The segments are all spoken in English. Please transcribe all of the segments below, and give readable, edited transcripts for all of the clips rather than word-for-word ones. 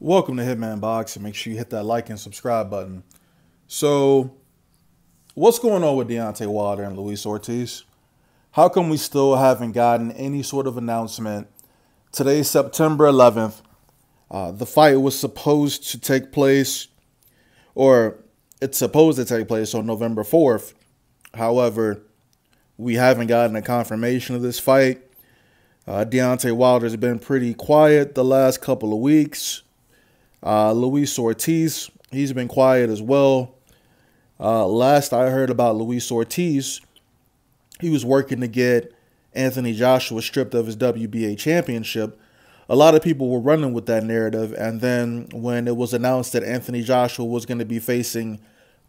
Welcome to Hitman Box, and make sure you hit that like and subscribe button. So, what's going on with Deontay Wilder and Luis Ortiz? How come we still haven't gotten any sort of announcement? Today's September 11th. The fight was supposed to take place, or it's supposed to take place on November 4th. However, we haven't gotten a confirmation of this fight. Deontay Wilder's been pretty quiet the last couple of weeks. Luis Ortiz, he's been quiet as well. Last I heard about Luis Ortiz, he was working to get Anthony Joshua stripped of his WBA championship. A lot of people were running with that narrative, and then when it was announced that Anthony Joshua was going to be facing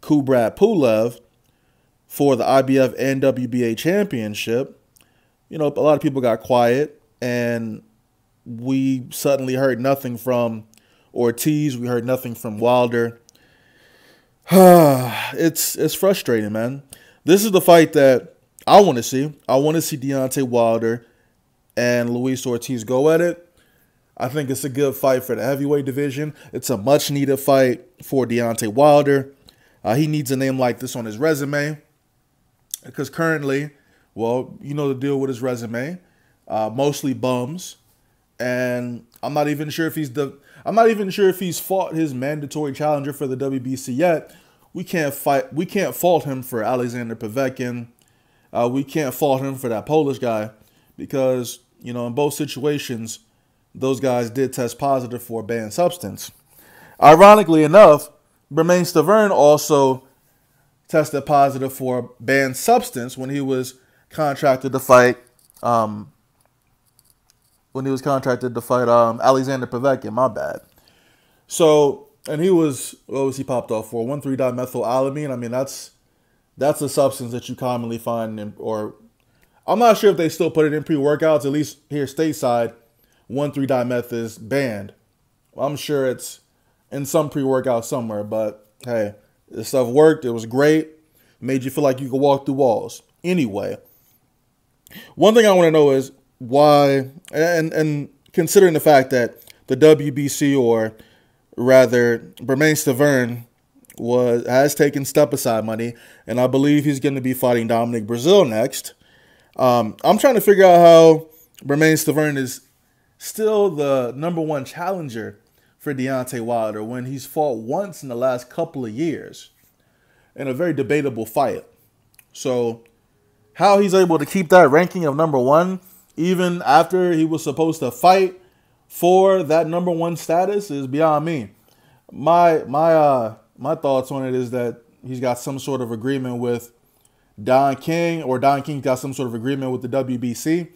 Kubrat Pulev for the IBF and WBA championship, a lot of people got quiet, and we suddenly heard nothing from Ortiz. We heard nothing from Wilder. It's frustrating, man. This is the fight that I want to see. I want to see Deontay Wilder and Luis Ortiz go at it. I think it's a good fight for the heavyweight division. It's a much-needed fight for Deontay Wilder. He needs a name like this on his resume because currently, well, you know the deal with his resume, mostly bums, and I'm not even sure if he's fought his mandatory challenger for the WBC yet. We can't fault him for Alexander Povetkin. We can't fault him for that Polish guy because, in both situations, those guys did test positive for a banned substance. Ironically enough, Bermane Stiverne also tested positive for a banned substance when he was contracted to fight Alexander Povetkin, my bad. So, and he was, what was he popped off for? 1,3-dimethylalamine. I mean, that's a substance that you commonly find in, or I'm not sure if they still put it in pre-workouts, at least here stateside, 1,3-dimeth is banned. I'm sure it's in some pre-workout somewhere, but hey, this stuff worked. It was great. Made you feel like you could walk through walls. Anyway, one thing I want to know is why, and considering the fact that the WBC, or rather Bermane Stiverne, has taken step-aside money, and I believe he's going to be fighting Dominic Brazil next. I'm trying to figure out how Bermane Stiverne is still the #1 challenger for Deontay Wilder when he's fought once in the last couple of years in a very debatable fight. So how he's able to keep that ranking of #1 even after he was supposed to fight for that #1 status is beyond me. My thoughts on it is that he's got some sort of agreement with Don King, or Don King got some sort of agreement with the WBC.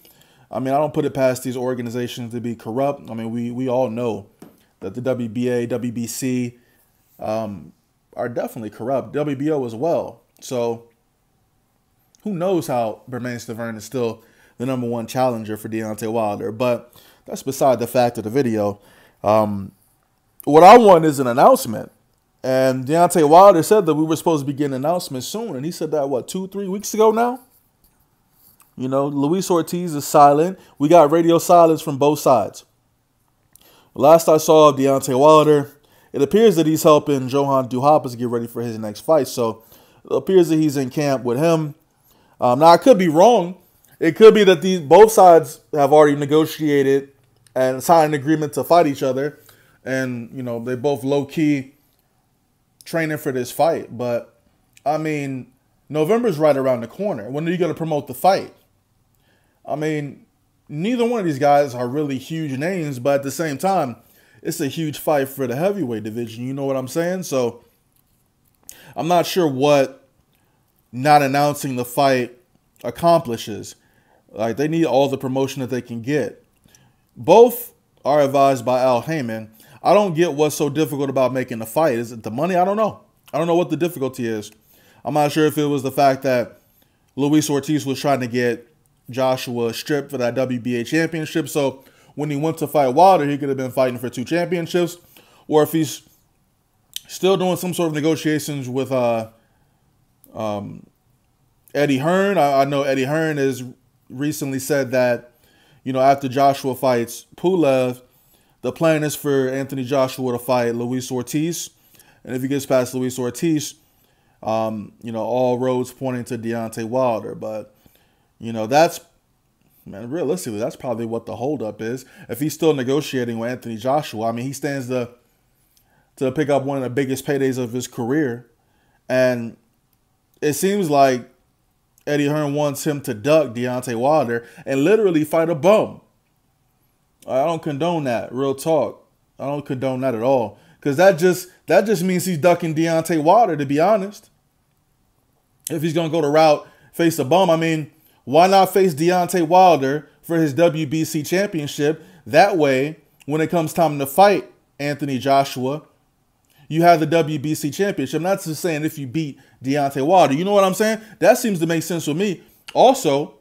I mean, I don't put it past these organizations to be corrupt. I mean, we all know that the WBA, WBC are definitely corrupt. WBO as well. So who knows how Bermane Stiverne is still the #1 challenger for Deontay Wilder. But that's beside the fact of the video. What I want is an announcement. And Deontay Wilder said that we were supposed to be getting an announcement soon. And he said that, what, 2-3 weeks ago now? Luis Ortiz is silent. We got radio silence from both sides. Last I saw of Deontay Wilder, it appears that he's helping Johan Duhaupas get ready for his next fight. So it appears that he's in camp with him. Now, I could be wrong. It could be that both sides have already negotiated and signed an agreement to fight each other. And, they both low-key training for this fight. But, I mean, November's right around the corner. When are you going to promote the fight? I mean, neither one of these guys are really huge names, but at the same time, it's a huge fight for the heavyweight division. You know what I'm saying? So, I'm not sure what not announcing the fight accomplishes. Like, they need all the promotion that they can get. Both are advised by Al Heyman. I don't get what's so difficult about making the fight. Is it the money? I don't know. I don't know what the difficulty is. I'm not sure if it was the fact that Luis Ortiz was trying to get Joshua stripped for that WBA championship. So when he went to fight Wilder, he could have been fighting for 2 championships. Or if he's still doing some sort of negotiations with Eddie Hearn. I know Eddie Hearn has recently said that, after Joshua fights Pulev, The plan is for Anthony Joshua to fight Luis Ortiz. And if he gets past Luis Ortiz, all roads pointing to Deontay Wilder. But, realistically, that's probably what the holdup is. If he's still negotiating with Anthony Joshua, I mean, he stands to pick up one of the biggest paydays of his career. And it seems like Eddie Hearn wants him to duck Deontay Wilder and literally fight a bum. I don't condone that, real talk. I don't condone that at all. Because that just means he's ducking Deontay Wilder, to be honest. If he's going to go the route, face a bum, I mean, why not face Deontay Wilder for his WBC championship? That way, when it comes time to fight Anthony Joshua, you have the WBC championship. I'm not just saying if you beat Deontay Wilder. You know what I'm saying? That seems to make sense with me. Also,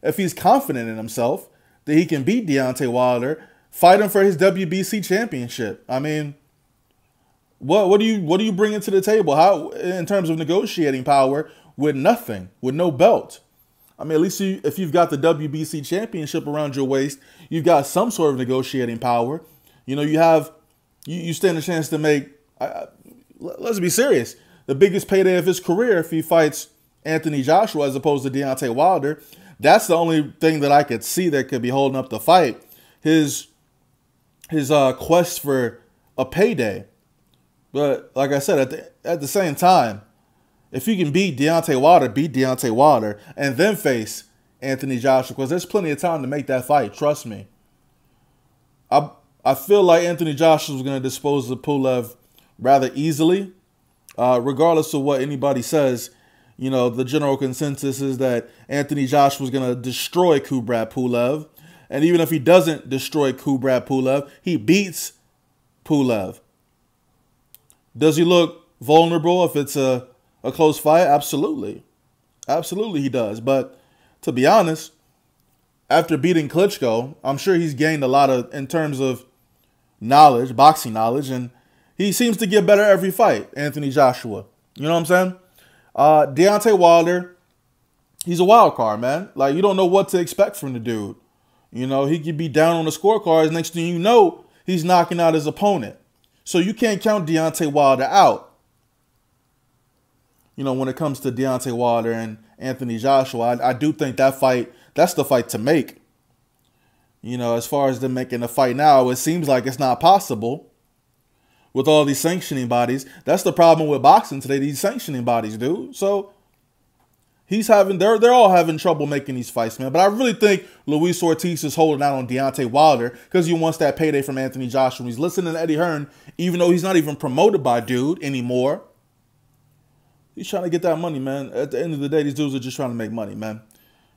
if he's confident in himself that he can beat Deontay Wilder, fight him for his WBC championship. I mean, what do you bring into the table? How, in terms of negotiating power, with nothing, with no belt? I mean, at least if you've got the WBC championship around your waist, you've got some sort of negotiating power. You stand a chance to make, let's be serious, the biggest payday of his career if he fights Anthony Joshua as opposed to Deontay Wilder. That's the only thing that I could see that could be holding up the fight. His quest for a payday. But like I said, at the same time, if you can beat Deontay Wilder, and then face Anthony Joshua, because there's plenty of time to make that fight, trust me. I feel like Anthony Joshua was going to dispose of Pulev rather easily. Regardless of what anybody says, the general consensus is that Anthony Joshua was going to destroy Kubrat Pulev. And even if he doesn't destroy Kubrat Pulev, he beats Pulev. Does he look vulnerable if it's a close fight? Absolutely. Absolutely he does. But to be honest, after beating Klitschko, I'm sure he's gained a lot in terms of knowledge, boxing knowledge, and he seems to get better every fight, Anthony Joshua. You know what I'm saying? Deontay Wilder, he's a wild card, man. Like, you don't know what to expect from the dude. He could be down on the scorecards. Next thing you know, he's knocking out his opponent. So you can't count Deontay Wilder out. When it comes to Deontay Wilder and Anthony Joshua, I do think that fight, that's the fight to make. As far as them making a fight now, it seems like it's not possible with all these sanctioning bodies. That's the problem with boxing today, these sanctioning bodies, dude. So they're all having trouble making these fights, man. But I really think Luis Ortiz is holding out on Deontay Wilder because he wants that payday from Anthony Joshua. He's listening to Eddie Hearn, even though he's not even promoted by dude anymore. He's trying to get that money, man. At the end of the day, these dudes are just trying to make money, man.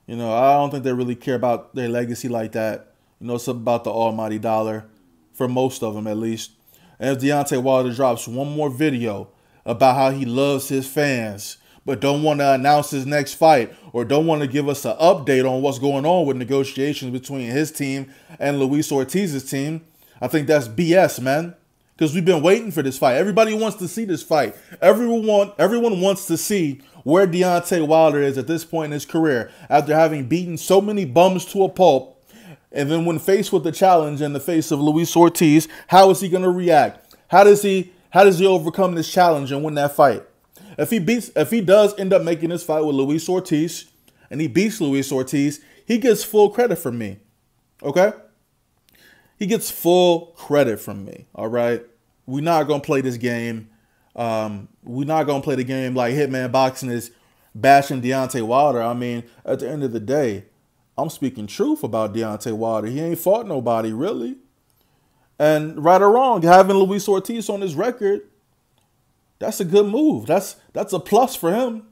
I don't think they really care about their legacy like that. It's about the almighty dollar, for most of them at least. And if Deontay Wilder drops one more video about how he loves his fans, but don't want to announce his next fight, or don't want to give us an update on what's going on with negotiations between his team and Luis Ortiz's team, I think that's BS, man. Because we've been waiting for this fight. Everybody wants to see this fight. Everyone wants to see where Deontay Wilder is at this point in his career after having beaten so many bums to a pulp. And then when faced with the challenge in the face of Luis Ortiz, how is he going to react? How does he overcome this challenge and win that fight? If he does end up making this fight with Luis Ortiz and he beats Luis Ortiz, he gets full credit from me. Okay? He gets full credit from me. All right? We're not going to play this game. We're not going to play the game like Hitman Boxing is bashing Deontay Wilder. I mean, at the end of the day, I'm speaking truth about Deontay Wilder. He ain't fought nobody, really. And right or wrong, having Luis Ortiz on his record, that's a good move. That's a plus for him.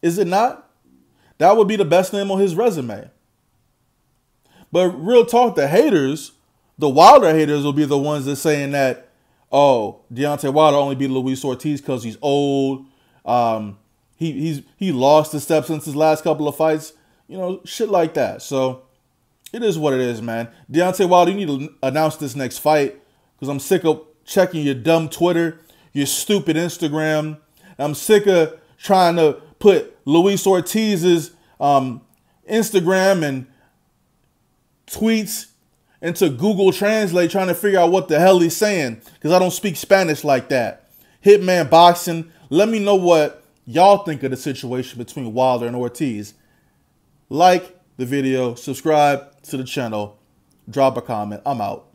Is it not? That would be the best name on his resume. But real talk, the Wilder haters will be the ones that saying that, oh, Deontay Wilder only beat Luis Ortiz because he's old. He lost the step since his last couple of fights. Shit like that. So it is what it is, man. Deontay Wilder, you need to announce this next fight because I'm sick of checking your dumb Twitter, your stupid Instagram. I'm sick of trying to put Luis Ortiz's Instagram and tweets into Google Translate trying to figure out what the hell he's saying because I don't speak Spanish like that. Hitman Boxing, let me know what y'all think of the situation between Wilder and Ortiz. Like the video, subscribe to the channel, drop a comment. I'm out.